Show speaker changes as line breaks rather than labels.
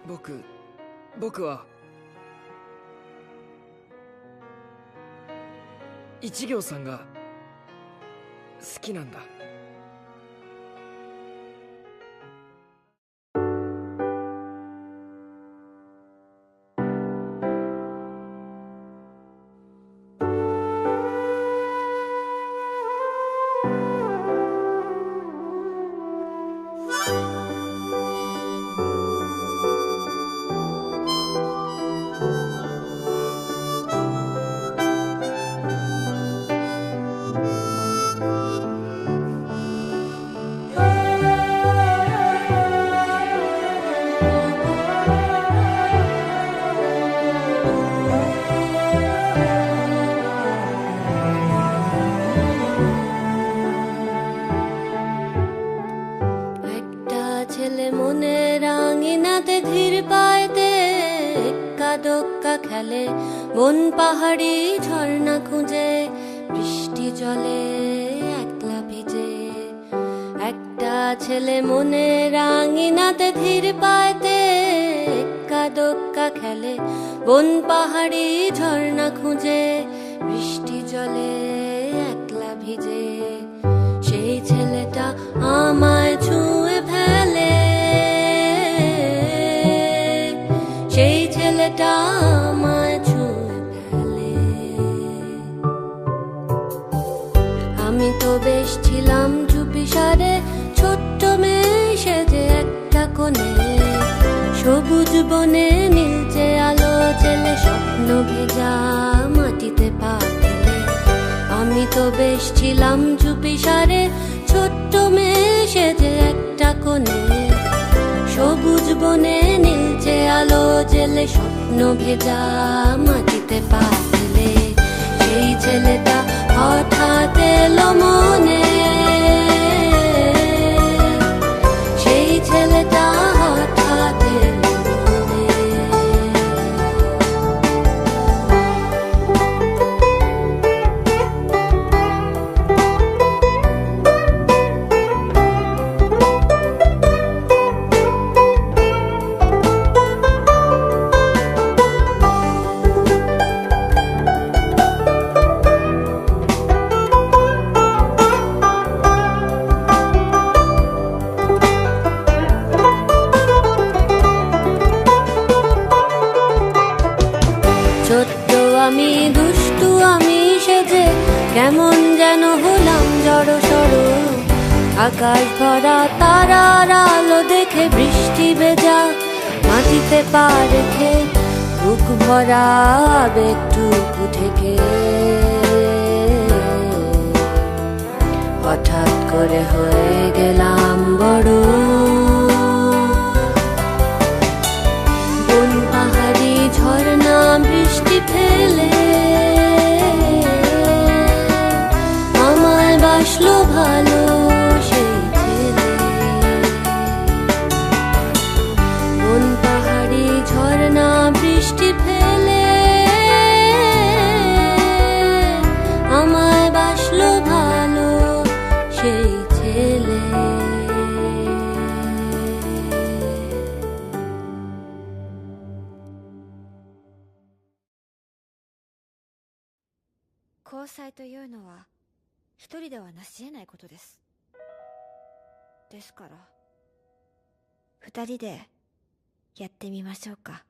僕は一行さんが好きなんだ。
ছেলে মনের আঙিনাতে ধীর পায়েতে এক্কা দোক্কা খেলে, বন পাহাড়ি ঝর্ণা খুঁজে বৃষ্টি জলে একলা ভিজে। একটা ছেলে মনের আঙিনাতে ধীর পায়েতে এক্কা দোক্কা খেলে, বন পাহাড়ি ঝর্ণা খুঁজে বৃষ্টি জলে একলা ভিজে। সেই ছেলেটা আমায় ছুঁয়ে ফেলে, সেই ছেলেটা আমায় ছুঁয়ে ফেলে। আমি তো বেশ ছিলাম চুপিসারে, ছোট্ট মেয়ে সেজে একটা কোণে, সবুজ বনে নীলচে আলো জেলে স্বপ্ন ভেজা মাটিতে পা ফেলে। আমি তো বেশ ছিলাম চুপিসারে, ছোট্ট মেয়ে সেজে একটা কোণে, সবুজ বনে নীলচে আলো জেলে স্বপ্ন ভেজা মাটিতে পা ফেলে। সেই ছেলেটা হঠাৎ এলো মনে, সেই ছেলেটা হঠাৎ এলো মনে। ছোট্ট আমি দুষ্টু আমি সেজে কেমন যেন হলাম জড়সড়, আকাশ ভরা তারার আলো দেখে বৃষ্টি ভেজা মাটিতে পা রেখে, বুক ভরা আবেগটুকু থেকে হঠাৎ করে হয়ে গেলাম বড়। বন পাহাড়ি ঝর্ণা বৃষ্টি ফেলে আমায় বাসলো ভালো সেই ছেলে। বন পাহাড়ি ঝর্ণা বৃষ্টি ফেলে আমায় বাসলো ভালো সেই ছেলে।
交際というのは一人では成し得ないことです。ですから二人でやってみましょうか。